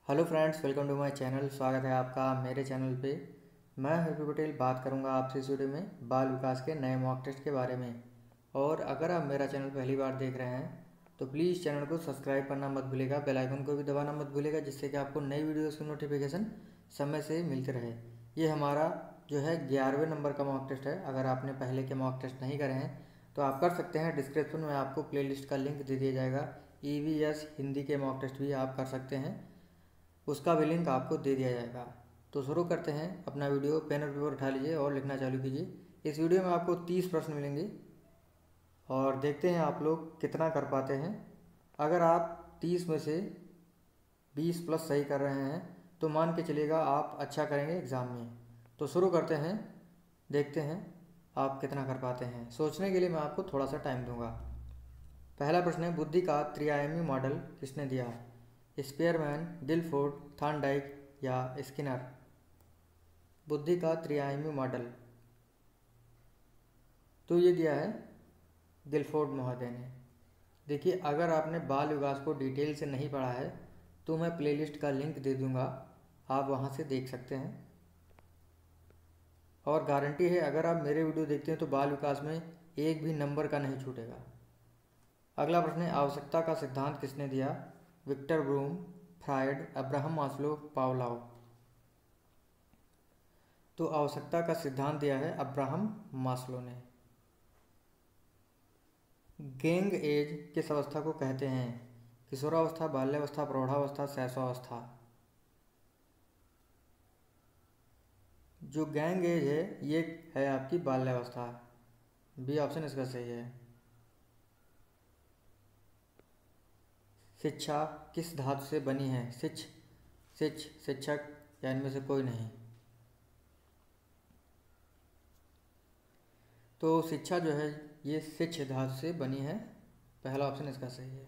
Hello friends, welcome to my channel. स्वागत है आपका मेरे चैनल पे। मैं हैप्पी पटेल बात करूंगा आपसे इस वीडियो में बाल विकास के नए मॉक टेस्ट के बारे में। और अगर आप मेरा चैनल पहली बार देख रहे हैं तो प्लीज़ चैनल को सब्सक्राइब करना मत भूलिएगा, बेल आइकन को भी दबाना मत भूलिएगा, जिससे कि आपको नई वीडियोज़ की नोटिफिकेशन समय से मिलती रहे। ये हमारा जो है 11वें नंबर का मॉक टेस्ट है। अगर आपने पहले के मॉक टेस्ट नहीं करे हैं तो आप कर सकते हैं। डिस्क्रिप्शन में आपको प्लेलिस्ट का लिंक दे दिया जाएगा। EVS हिंदी के मॉक टेस्ट भी आप कर सकते हैं, उसका भी लिंक आपको दे दिया जाएगा। तो शुरू करते हैं अपना वीडियो। पेन और पेपर उठा लीजिए और लिखना चालू कीजिए। इस वीडियो में आपको 30 प्रश्न मिलेंगे और देखते हैं आप लोग कितना कर पाते हैं। अगर आप 30 में से 20 प्लस सही कर रहे हैं तो मान के चलिएगा आप अच्छा करेंगे एग्ज़ाम में। तो शुरू करते हैं, देखते हैं आप कितना कर पाते हैं। सोचने के लिए मैं आपको थोड़ा सा टाइम दूंगा। पहला प्रश्न है, बुद्धि का त्रिआयामी मॉडल किसने दिया? स्पेयरमैन, गिलफोर्ड, थॉर्नडाइक या स्किनर? बुद्धि का त्रिआयामी मॉडल तो ये दिया है गिलफोर्ड महोदय ने। देखिए, अगर आपने बाल विकास को डिटेल से नहीं पढ़ा है तो मैं प्लेलिस्ट का लिंक दे दूंगा, आप वहाँ से देख सकते हैं। और गारंटी है, अगर आप मेरे वीडियो देखते हैं तो बाल विकास में एक भी नंबर का नहीं छूटेगा। अगला प्रश्न है, आवश्यकता का सिद्धांत किसने दिया? Victor Vroom, Freud, Abraham Maslow, Pavlov? तो आवश्यकता का सिद्धांत दिया है अब्राहम मास्लो ने। गैंग एज किस अवस्था को कहते हैं? किशोरावस्था, बाल्यावस्था, प्रौढ़ावस्था, शैशवावस्था? जो गैंग एज है ये है आपकी बाल्यावस्था। बी ऑप्शन इसका सही है। शिक्षा किस धातु से बनी है? शिक्षक या इनमें से कोई नहीं। तो शिक्षा जो है ये शिक्ष धातु से बनी है, पहला ऑप्शन इसका सही है।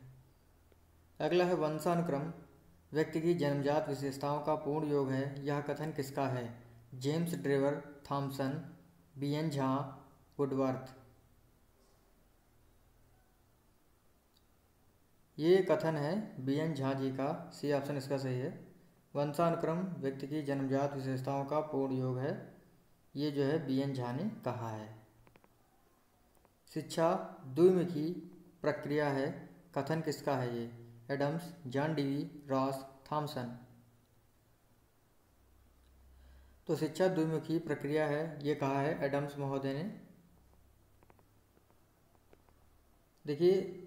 अगला है, वंशानुक्रम व्यक्ति की जन्मजात विशेषताओं का पूर्ण योग है, यह कथन किसका है? James Drever, Thomson, BN Jha, Woodworth? ये कथन है BN झा जी का, सी ऑप्शन इसका सही है। वंशानुक्रम व्यक्ति की जन्मजात विशेषताओं का पूर्ण योग है, ये जो है BN झा ने कहा है। शिक्षा द्विमुखी प्रक्रिया है, कथन किसका है ये? Adams, John Dewey, Ross, Thomson? तो शिक्षा द्विमुखी प्रक्रिया है ये कहा है एडम्स महोदय ने। देखिए,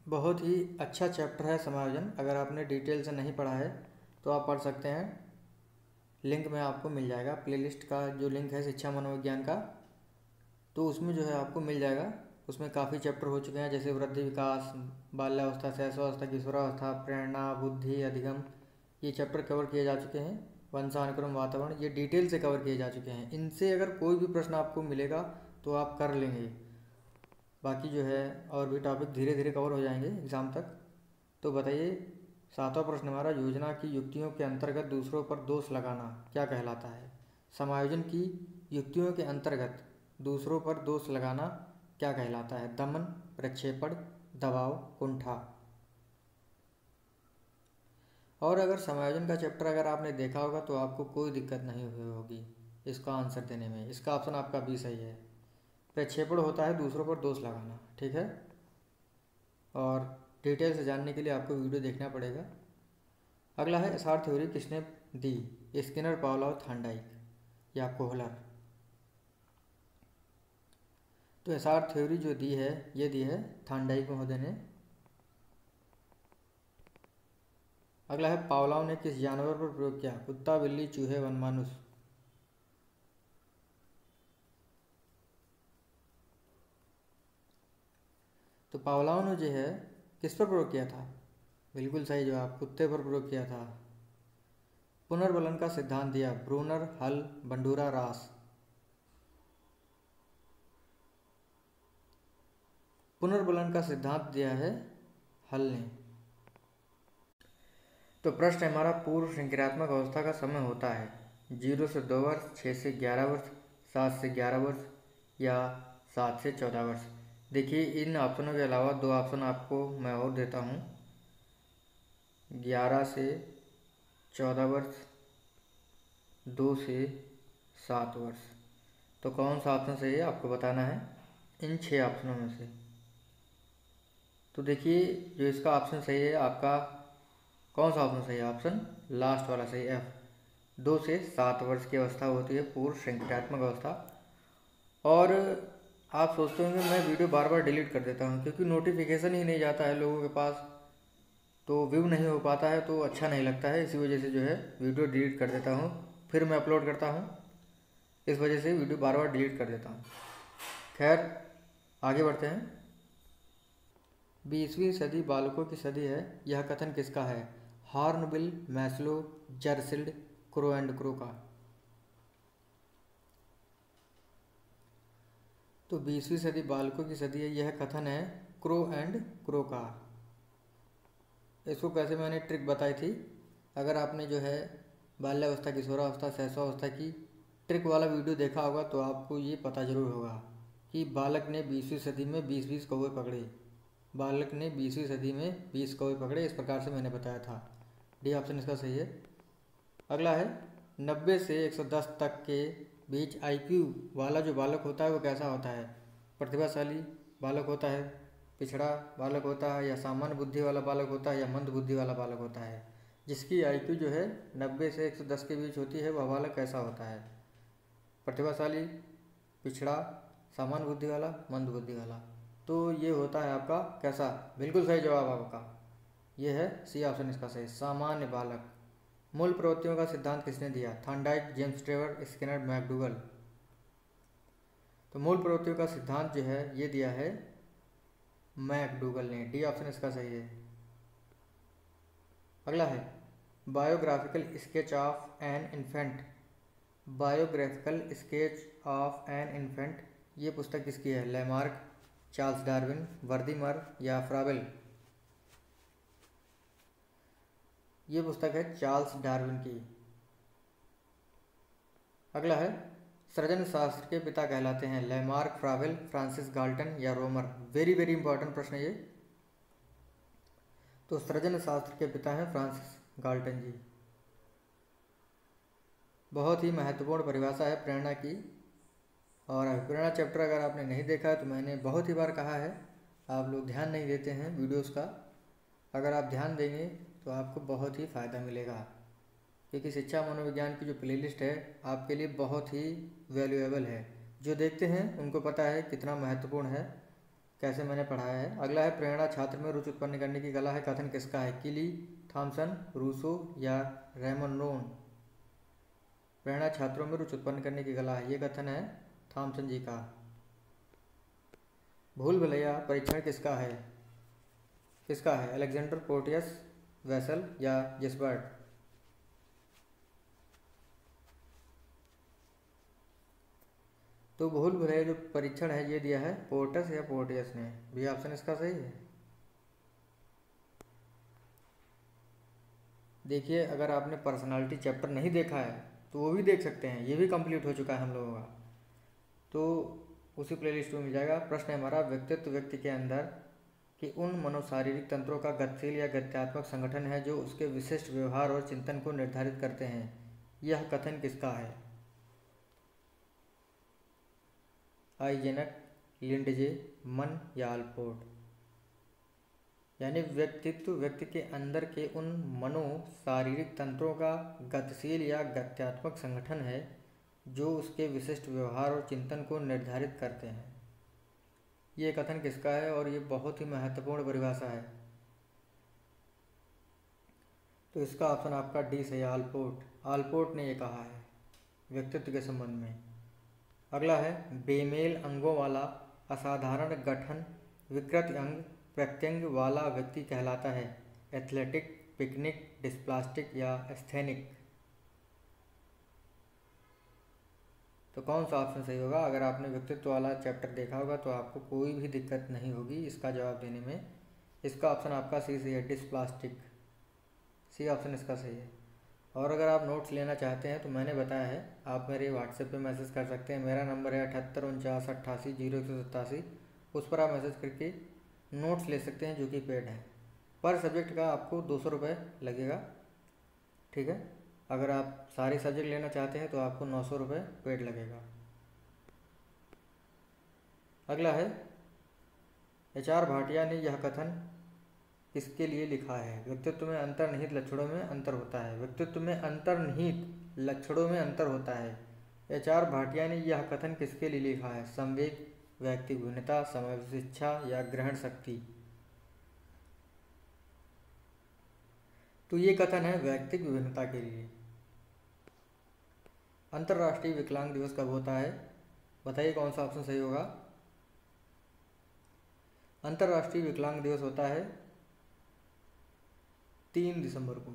बहुत ही अच्छा चैप्टर है समायोजन। अगर आपने डिटेल से नहीं पढ़ा है तो आप पढ़ सकते हैं, लिंक में आपको मिल जाएगा। प्लेलिस्ट का जो लिंक है शिक्षा मनोविज्ञान का, तो उसमें जो है आपको मिल जाएगा। उसमें काफ़ी चैप्टर हो चुके हैं, जैसे वृद्धि विकास, बाल्यावस्था, शैशवावस्था, किशोरावस्था, प्रेरणा, बुद्धि, अधिगम, ये चैप्टर कवर किए जा चुके हैं। वंशानुक्रम, वातावरण, ये डिटेल से कवर किए जा चुके हैं। इनसे अगर कोई भी प्रश्न आपको मिलेगा तो आप कर लेंगे। बाकी जो है और भी टॉपिक धीरे धीरे कवर हो जाएंगे एग्ज़ाम तक। तो बताइए, 7वां प्रश्न हमारा, योजना की युक्तियों के अंतर्गत दूसरों पर दोष लगाना क्या कहलाता है? समायोजन की युक्तियों के अंतर्गत दूसरों पर दोष लगाना क्या कहलाता है? दमन, प्रक्षेपण, दबाव, कुंठा? और अगर समायोजन का चैप्टर अगर आपने देखा होगा तो आपको कोई दिक्कत नहीं हुई होगी इसका आंसर देने में। इसका ऑप्शन आपका बी सही है। प्रक्षेपण होता है दूसरों पर दोष लगाना, ठीक है। और डिटेल से जानने के लिए आपको वीडियो देखना पड़ेगा। अगला है, एसआर थ्योरी किसने दी? स्किनर, पावलोव, थॉर्नडाइक या कोहलर? तो एसआर थ्योरी जो दी है ये दी है थॉर्नडाइक महोदय ने। अगला है, पावलोव ने किस जानवर पर प्रयोग किया? कुत्ता, बिल्ली, चूहे, वनमानुष? तो पावलोव ने जो है किस पर प्रयोग किया था? बिल्कुल सही जवाब, कुत्ते पर प्रयोग किया था। पुनर्बलन का सिद्धांत दिया? ब्रूनर, हल, बंडूरा, रास? पुनर्बलन का सिद्धांत दिया है हल ने। तो प्रश्न हमारा, पूर्व संक्रियात्मक अवस्था का समय होता है 0 से 2 वर्ष, 6 से 11 वर्ष, 7 से 11 वर्ष या 7 से 14 वर्ष? देखिए, इन ऑप्शनों के अलावा 2 ऑप्शन आपको मैं और देता हूँ, 11 से 14 वर्ष, 2 से 7 वर्ष। तो कौन सा ऑप्शन सही है आपको बताना है इन 6 ऑप्शनों में से। तो देखिए जो इसका ऑप्शन सही है आपका, कौन सा ऑप्शन सही है? ऑप्शन लास्ट वाला सही है, 2 से 7 वर्ष की अवस्था होती है पूर्व संक्रियात्मक अवस्था। और आप सोचते होंगे मैं वीडियो बार बार डिलीट कर देता हूँ क्योंकि नोटिफिकेशन ही नहीं जाता है लोगों के पास, तो व्यू नहीं हो पाता है तो अच्छा नहीं लगता है, इसी वजह से जो है वीडियो डिलीट कर देता हूँ, फिर मैं अपलोड करता हूँ, इस वजह से वीडियो बार बार डिलीट कर देता हूँ। खैर आगे बढ़ते हैं। 20वीं सदी बालकों की सदी है, यह कथन किसका है? Hornbill, Maslow, Jersild, Crow and Crow का। तो 20वीं सदी बालकों की सदी है, यह कथन है क्रो एंड क्रो का। इसको कैसे मैंने ट्रिक बताई थी, अगर आपने जो है बाल्यावस्था, किशोरावस्था, शैशवावस्था की ट्रिक वाला वीडियो देखा होगा तो आपको ये पता जरूर होगा कि बालक ने 20वीं सदी में 20-20 कौवे पकड़े, बालक ने 20वीं सदी में 20 कौवे पकड़े, इस प्रकार से मैंने बताया था। डी ऑप्शन इसका सही है। अगला है 90 से 110 तक के बीच आईक्यू वाला जो बालक होता है वो कैसा होता है? प्रतिभाशाली बालक होता है, पिछड़ा बालक होता है, या सामान्य बुद्धि वाला बालक होता है, या मंद बुद्धि वाला बालक होता है? जिसकी आईक्यू जो है 90 से 110 के बीच होती है वह बालक कैसा होता है? प्रतिभाशाली, पिछड़ा, सामान्य बुद्धि वाला, मंद बुद्धि वाला। तो ये होता है आपका कैसा? बिल्कुल सही जवाब आपका, ये है सी ऑप्शन इसका सही, सामान्य बालक। मूल प्रवृत्तियों का सिद्धांत किसने दिया? Thorndike, James Trevor, Skinner, McDougall. तो मूल प्रवृत्तियों का सिद्धांत जो है ये दिया है मैकडूगल ने, डी ऑप्शन इसका सही है। अगला है biographical sketch of an infant, biographical sketch of an infant, ये पुस्तक किसकी है? लैमार्क, चार्ल्स डार्विन, वर्दीमर, या फ्राबेल। ये पुस्तक है चार्ल्स डार्विन की। अगला है सृजन शास्त्र के पिता कहलाते हैं लैमार्क, फ्राबेल, फ्रांसिस गाल्टन, या रोमर। वेरी वेरी इंपॉर्टेंट प्रश्न है ये। तो सृजन शास्त्र के पिता हैं फ्रांसिस गाल्टन जी। बहुत ही महत्वपूर्ण परिभाषा है प्रेरणा की, और अभिप्रेरणा चैप्टर अगर आपने नहीं देखा है तो मैंने बहुत ही बार कहा है, आप लोग ध्यान नहीं देते हैं वीडियोस का। अगर आप ध्यान देंगे तो आपको बहुत ही फ़ायदा मिलेगा, क्योंकि शिक्षा मनोविज्ञान की जो प्लेलिस्ट है आपके लिए बहुत ही वैल्यूएबल है। जो देखते हैं उनको पता है कितना महत्वपूर्ण है, कैसे मैंने पढ़ाया है। अगला है प्रेरणा छात्र में रुचि उत्पन्न करने की कला है, कथन किसका है? किली, थॉमसन, रूसो, या रेमन रोन। प्रेरणा छात्रों में रुचि उत्पन्न करने की कला है, ये कथन है थॉमसन जी का। भूल भुलैया परीक्षण किसका है? किसका है? अलेक्जेंडर, पोर्टियस, वेसल, या जिसबर्ट। तो भूल भुलैया जो परीक्षण है ये दिया है पोर्टस या पोर्टियस ने, बी ऑप्शन इसका सही है। देखिए अगर आपने पर्सनालिटी चैप्टर नहीं देखा है तो वो भी देख सकते हैं, ये भी कंप्लीट हो चुका है हम लोगों का, तो उसी प्लेलिस्ट में मिल जाएगा। प्रश्न है हमारा, व्यक्तित्व व्यक्ति के अंदर कि उन मनोशारीरिक तंत्रों का गतिशील या गत्यात्मक संगठन है जो उसके विशिष्ट व्यवहार और चिंतन को निर्धारित करते हैं, यह कथन किसका है? आइजेनक, लिंडजे, मन, या आलपोर्ट। यानी व्यक्तित्व व्यक्ति के अंदर के उन मनो शारीरिक तंत्रों का गतिशील या गत्यात्मक संगठन है जो उसके विशिष्ट व्यवहार और चिंतन को निर्धारित करते हैं। ये कथन किसका है? और ये बहुत ही महत्वपूर्ण परिभाषा है, तो इसका ऑप्शन आपका डी से आलपोर्ट। आलपोर्ट ने ये कहा है व्यक्तित्व के संबंध में। अगला है बेमेल अंगों वाला असाधारण गठन विकृत अंग प्रत्यंग वाला व्यक्ति कहलाता है एथलेटिक, पिकनिक, डिस्प्लास्टिक, या एस्थेनिक। तो कौन सा ऑप्शन सही होगा? अगर आपने व्यक्तित्व वाला चैप्टर देखा होगा तो आपको कोई भी दिक्कत नहीं होगी इसका जवाब देने में। इसका ऑप्शन आपका सी है, डिस्प्लास्टिक, सी ऑप्शन इसका सही है। और अगर आप नोट्स लेना चाहते हैं तो मैंने बताया है आप मेरे व्हाट्सएप पे मैसेज कर सकते हैं। मेरा नंबर है 7849880187, उस पर आप मैसेज करके नोट्स ले सकते हैं जो कि पेड है। पर सब्जेक्ट का आपको 200 रुपये लगेगा, ठीक है। अगर आप सारे सब्जेक्ट लेना चाहते हैं तो आपको 900 रुपये पेड लगेगा। अगला है, HR भाटिया ने यह कथन किसके लिए लिखा है? व्यक्तित्व में अंतर्निहित लक्षणों में अंतर होता है। व्यक्तित्व में अंतर्निहित लक्षणों में अंतर होता है। HR भाटिया ने यह कथन किसके लिए लिखा है? संवेग, व्यक्तिगत भिन्नता, समय शिक्षा या ग्रहण शक्ति। तो ये कथन है व्यक्तिगत भिन्नता के लिए। अंतर्राष्ट्रीय विकलांग दिवस कब होता है? बताइए कौन सा ऑप्शन सही होगा। अंतर्राष्ट्रीय विकलांग दिवस होता है 3 दिसंबर को।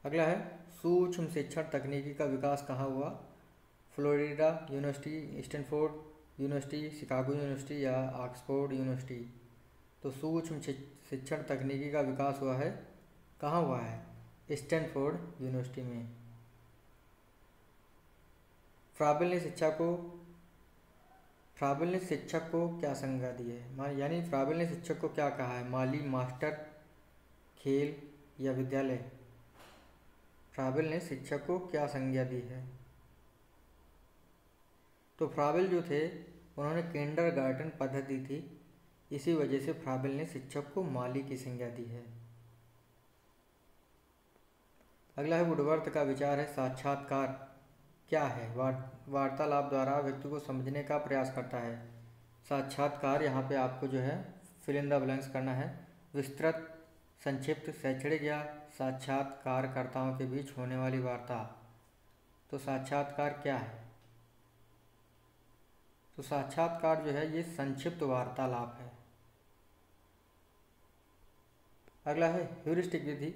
अगला है, सूक्ष्म शिक्षण तकनीकी का विकास कहाँ हुआ? Florida university, Stanford university, Chicago university या ऑक्सफोर्ड यूनिवर्सिटी। तो सूक्ष्म शिक्षण तकनीकी का विकास हुआ है, कहाँ हुआ है? स्टैनफोर्ड यूनिवर्सिटी में। फ्राबेल ने शिक्षक को क्या संज्ञा दी है? यानी फ्राबेल ने शिक्षक को क्या कहा है? माली, मास्टर, खेल या विद्यालय। फ्राबेल ने शिक्षक को क्या संज्ञा दी है? तो फ्राबेल जो थे उन्होंने किंडरगार्टन पद्धति थी, इसी वजह से फ्राबेल ने शिक्षक को माली की संज्ञा दी है। अगला है, वुडवर्थ का विचार है साक्षात्कार क्या है? वार्तालाप द्वारा व्यक्ति को समझने का प्रयास करता है। साक्षात्कार यहाँ पे आपको जो है फिल इन द ब्लैंक्स करना है। विस्तृत, संक्षिप्त, शैक्षणिक या साक्षात्कारकर्ताओं के बीच होने वाली वार्ता। तो साक्षात्कार क्या है? तो साक्षात्कार जो है ये संक्षिप्त वार्तालाप है। अगला है, ह्यूरिस्टिक विधि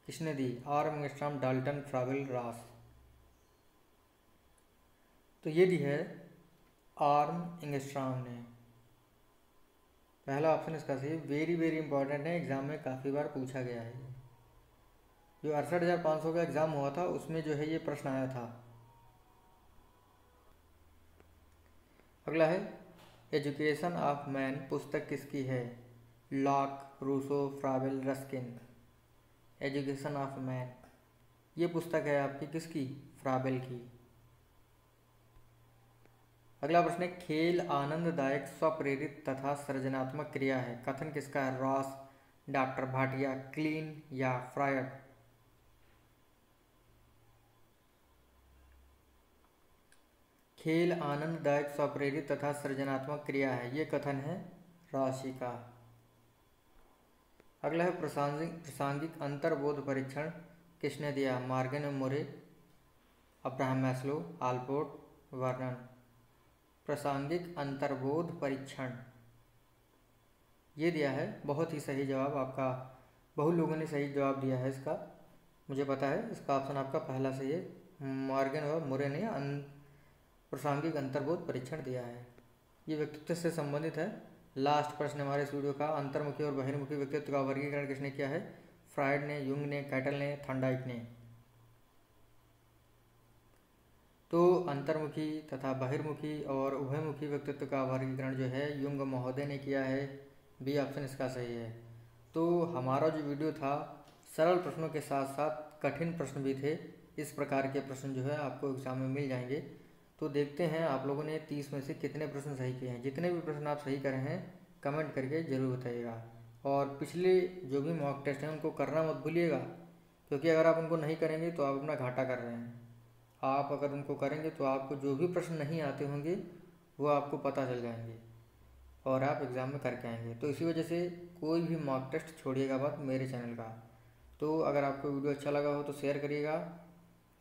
किसने दी? Armstrong, Dalton, Froebel, Ross. तो ये दी है आर्मस्ट्रांग ने। पहला ऑप्शन इसका सही। वेरी वेरी इंपॉर्टेंट है, एग्जाम में काफ़ी बार पूछा गया है। जो 68,500 का एग्जाम हुआ था उसमें जो है ये प्रश्न आया था। अगला है, एजुकेशन ऑफ मैन पुस्तक किसकी है? Locke, Rousseau, Froebel, Ruskin. Education of man ये पुस्तक है आपकी किसकी? फ्राबेल की। अगला प्रश्न है, खेल आनंददायक, स्वप्रेरित तथा सृजनात्मक क्रिया है। कथन किसका है? रॉस, डॉक्टर भाटिया, क्लीन या फ्रायड। खेल आनंददायक, स्वप्रेरित तथा सृजनात्मक क्रिया है, ये कथन है रॉसी का। अगला है, प्रासंगिक अंतर्बोध परीक्षण किसने दिया? मॉर्गन और मोरे, अब्राहम मैस्लो, आल्पोर्ट, वर्नन। प्रासंगिक अंतर्बोध परीक्षण ये दिया है। बहुत ही सही जवाब आपका, बहुत लोगों ने सही जवाब दिया है इसका, मुझे पता है। इसका ऑप्शन आपका पहला सही है। मॉर्गन और मोरे ने प्रासंगिक अंतर्बोध परीक्षण दिया है। ये व्यक्तित्व से संबंधित है। लास्ट प्रश्न हमारे इस वीडियो का, अंतर्मुखी और बहिर्मुखी व्यक्तित्व का वर्गीकरण किसने किया है? फ्रायड ने, युंग ने, कैटल ने, थॉर्नडाइक ने। तो अंतर्मुखी तथा बहिर्मुखी और उभयमुखी व्यक्तित्व का वर्गीकरण जो है युंग महोदय ने किया है। बी ऑप्शन इसका सही है। तो हमारा जो वीडियो था सरल प्रश्नों के साथ साथ कठिन प्रश्न भी थे। इस प्रकार के प्रश्न जो है आपको एग्जाम में मिल जाएंगे। तो देखते हैं आप लोगों ने 30 में से कितने प्रश्न सही किए हैं। जितने भी प्रश्न आप सही करे हैं कमेंट करके ज़रूर बताइएगा। और पिछले जो भी मॉक टेस्ट हैं उनको करना मत भूलिएगा, क्योंकि अगर आप उनको नहीं करेंगे तो आप अपना घाटा कर रहे हैं। आप अगर उनको करेंगे तो आपको जो भी प्रश्न नहीं आते होंगे वो आपको पता चल जाएंगे और आप एग्ज़ाम में करके आएंगे। तो इसी वजह से कोई भी मॉक टेस्ट छोड़िएगा मत मेरे चैनल का। तो अगर आपको वीडियो अच्छा लगा हो तो शेयर करिएगा,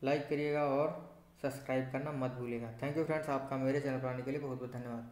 लाइक करिएगा और सब्सक्राइब करना मत भूलिएगा। थैंक यू फ्रेंड्स, आपका मेरे चैनल पर आने के लिए बहुत बहुत धन्यवाद।